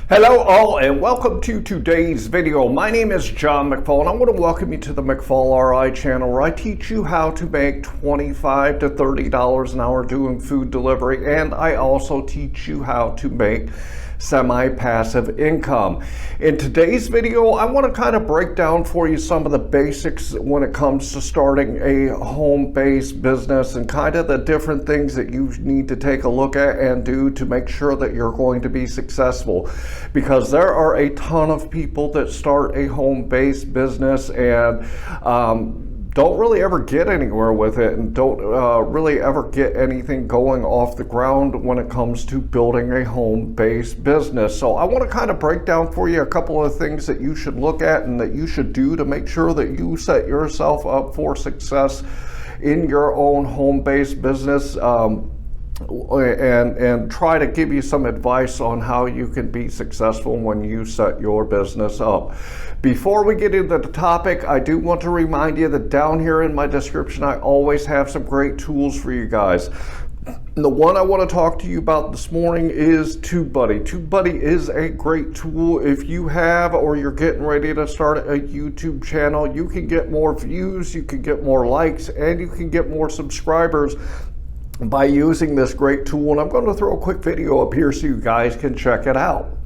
Hello all and welcome to today's video. My name is John McFall and I want to welcome you to the McFallRI channel where I teach you how to make $25 to $30 an hour doing food delivery, and I also teach you how to make semi-passive income. In today's video, I want to kind of break down for you some of the basics when it comes to starting a home-based business and kind of the different things that you need to take a look at and do to make sure that you're going to be successful. Because there are a ton of people that start a home-based business and don't really ever get anywhere with it and don't really ever get anything going off the ground when it comes to building a home-based business. So I want to kind of break down for you a couple of things that you should look at and that you should do to make sure that you set yourself up for success in your own home-based business. And try to give you some advice on how you can be successful when you set your business up. Before we get into the topic, I do want to remind you that down here in my description, I always have some great tools for you guys. The one I want to talk to you about this morning is Tubebuddy. Tubebuddy is a great tool. If you have or you're getting ready to start a YouTube channel, you can get more views, you can get more likes, and you can get more subscribers by using this great tool. And I'm going to throw a quick video up here so you guys can check it out.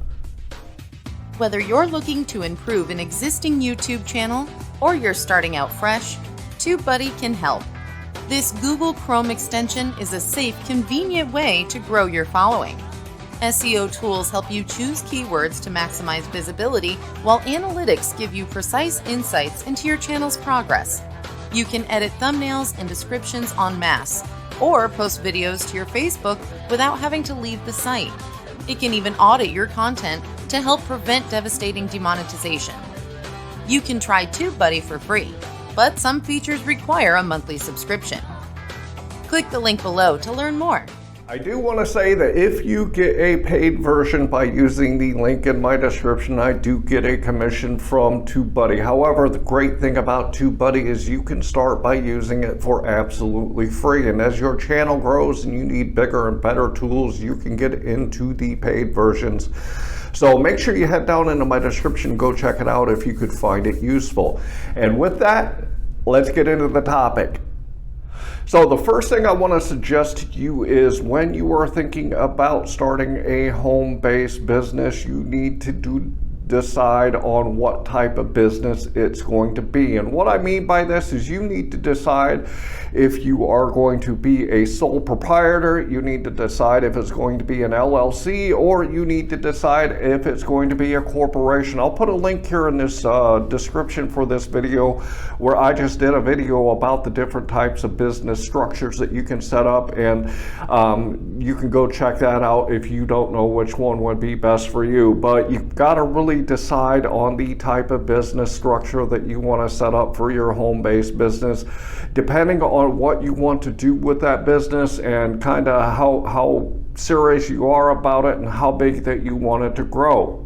Whether you're looking to improve an existing YouTube channel or you're starting out fresh, Tubebuddy can help. This Google Chrome extension is a safe, convenient way to grow your following. SEO tools help you choose keywords to maximize visibility, while analytics give you precise insights into your channel's progress. You can edit thumbnails and descriptions en masse, or post videos to your Facebook without having to leave the site. It can even audit your content to help prevent devastating demonetization. You can try Tubebuddy for free, but some features require a monthly subscription. Click the link below to learn more. I do want to say that if you get a paid version by using the link in my description, I do get a commission from Tubebuddy. However, the great thing about Tubebuddy is you can start by using it for absolutely free. And as your channel grows and you need bigger and better tools, you can get into the paid versions. So make sure you head down into my description and go check it out if you could find it useful. And with that, let's get into the topic. So the first thing I want to suggest to you is when you are thinking about starting a home-based business, you need to decide on what type of business it's going to be. And what I mean by this is you need to decide if you are going to be a sole proprietor, you need to decide if it's going to be an LLC, or you need to decide if it's going to be a corporation. I'll put a link here in this description for this video where I just did a video about the different types of business structures that you can set up, and you can go check that out if you don't know which one would be best for you. But you've got to really decide on the type of business structure that you want to set up for your home-based business, depending on what you want to do with that business and kind of how serious you are about it and how big that you want it to grow.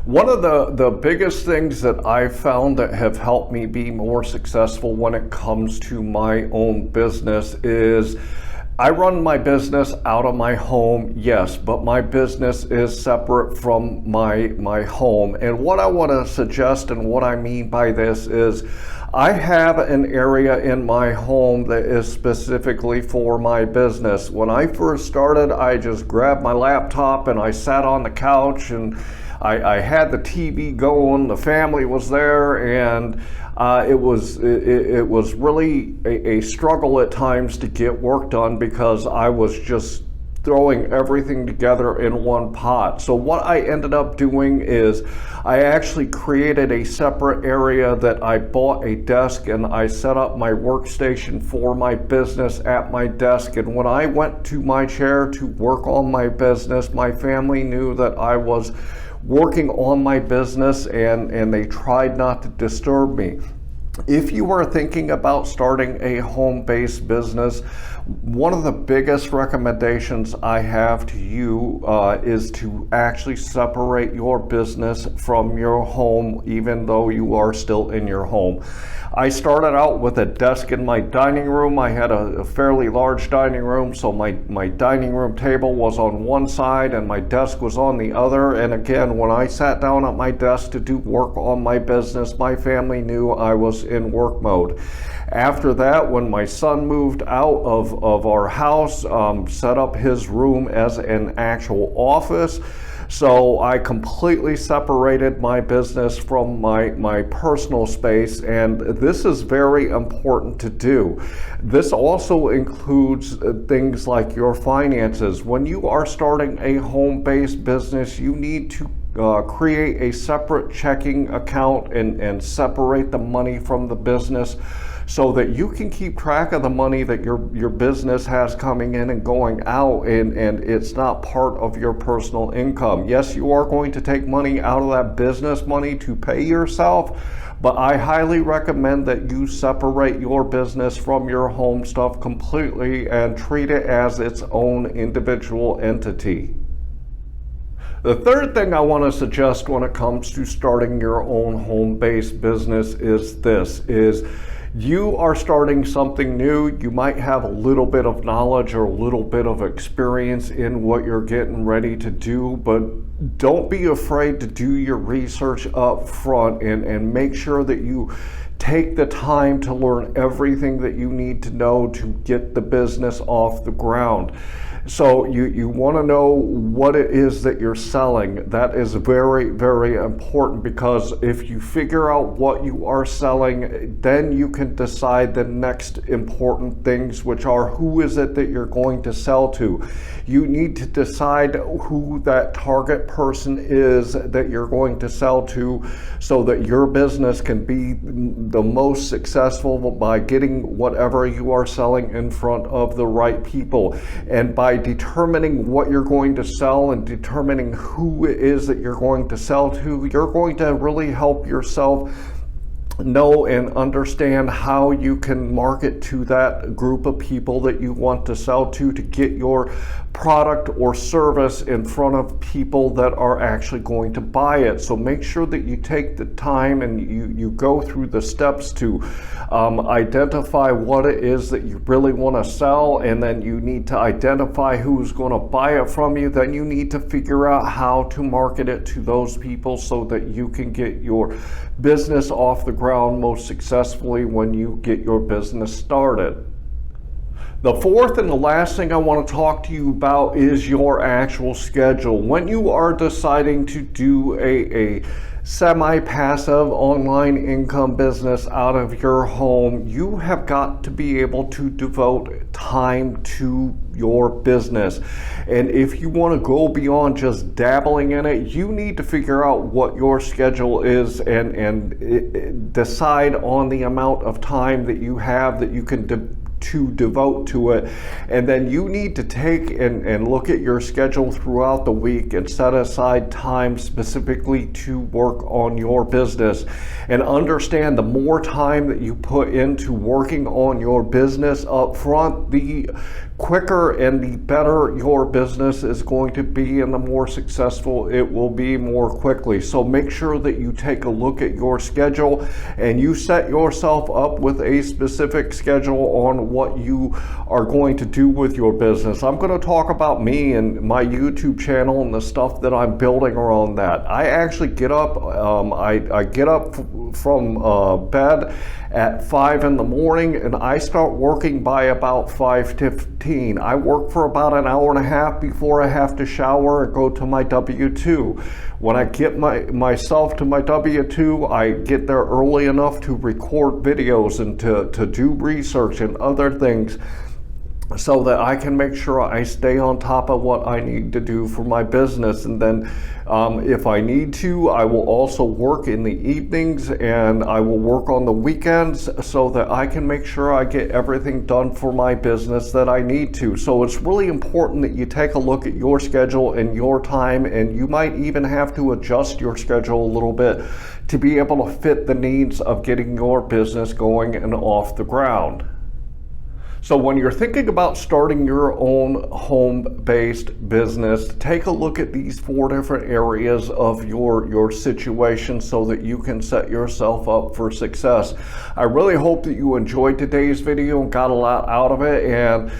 One of the biggest things that I've found that have helped me be more successful when it comes to my own business is I run my business out of my home, yes, but my business is separate from my home. And what I want to suggest and what I mean by this is I have an area in my home that is specifically for my business. When I first started, I just grabbed my laptop and I sat on the couch and I had the TV going, the family was there, and it was really a struggle at times to get work done because I was just throwing everything together in one pot. So what I ended up doing is I actually created a separate area that I bought a desk and I set up my workstation for my business at my desk. And when I went to my chair to work on my business, my family knew that I was working on my business and they tried not to disturb me. If you are thinking about starting a home-based business, One of the biggest recommendations I have to you is to actually separate your business from your home, even though you are still in your home. I started out with a desk in my dining room. I had a fairly large dining room, so my dining room table was on one side and my desk was on the other. And again, when I sat down at my desk to do work on my business, my family knew I was in work mode. After that, when my son moved out of our house, set up his room as an actual office. So I completely separated my business from my personal space, and this is very important to do. This also includes things like your finances. When you are starting a home-based business, you need to create a separate checking account and separate the money from the business, so that you can keep track of the money that your business has coming in and going out, and it's not part of your personal income. Yes, you are going to take money out of that business money to pay yourself, but I highly recommend that you separate your business from your home stuff completely and treat it as its own individual entity. The third thing I want to suggest when it comes to starting your own home-based business is you are starting something new. You might have a little bit of knowledge or a little bit of experience in what you're getting ready to do, but don't be afraid to do your research up front and make sure that you take the time to learn everything that you need to know to get the business off the ground. So you want to know what it is that you're selling. That is very, very important, because if you figure out what you are selling, then you can decide the next important things, which are who is it that you're going to sell to. You need to decide who that target person is that you're going to sell to, so that your business can be the most successful by getting whatever you are selling in front of the right people. And by determining what you're going to sell and determining who it is that you're going to sell to, you're going to really help yourself know and understand how you can market to that group of people that you want to sell to get your product or service in front of people that are actually going to buy it. So make sure that you take the time and you go through the steps to identify what it is that you really want to sell, and then you need to identify who's going to buy it from you. Then you need to figure out how to market it to those people so that you can get your business off the ground most successfully when you get your business started. The fourth and the last thing I want to talk to you about is your actual schedule. When you are deciding to do a semi-passive online income business out of your home, you have got to be able to devote time to your business. And if you want to go beyond just dabbling in it, you need to figure out what your schedule is and decide on the amount of time that you have that you can devote to it. And then you need to take and look at your schedule throughout the week and set aside time specifically to work on your business. And understand, the more time that you put into working on your business up front, the quicker and the better your business is going to be, and the more successful it will be more quickly. So make sure that you take a look at your schedule and you set yourself up with a specific schedule on what you are going to do with your business. I'm going to talk about me and my YouTube channel and the stuff that I'm building around that. I actually get up, I get up from bed at 5 in the morning, and I start working by about 5:15. I work for about an hour and a half before I have to shower and go to my W-2. When I get myself to my W-2, I get there early enough to record videos and to do research and other things, so that I can make sure I stay on top of what I need to do for my business. And then if I need to, I will also work in the evenings, and I will work on the weekends, so that I can make sure I get everything done for my business that I need to. So it's really important that you take a look at your schedule and your time, and you might even have to adjust your schedule a little bit to be able to fit the needs of getting your business going and off the ground. So when you're thinking about starting your own home-based business, take a look at these 4 different areas of your situation so that you can set yourself up for success. I really hope that you enjoyed today's video and got a lot out of it, and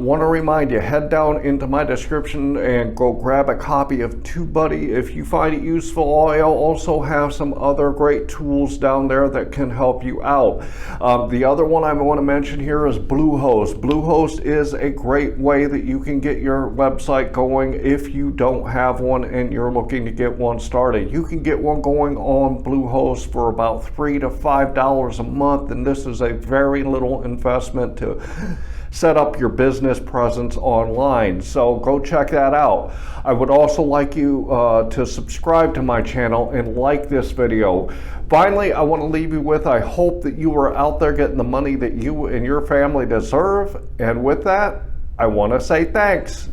want to remind you, head down into my description and go grab a copy of Tubebuddy if you find it useful. I'll also have some other great tools down there that can help you out. The other one I want to mention here is Bluehost. Bluehost is a great way that you can get your website going if you don't have one and you're looking to get one started. You can get one going on Bluehost for about $3 to $5 a month, and this is a very little investment to set up your business presence online. So go check that out. I would also like you to subscribe to my channel and like this video. Finally, I want to leave you with, I hope that you are out there getting the money that you and your family deserve. And with that, I want to say thanks.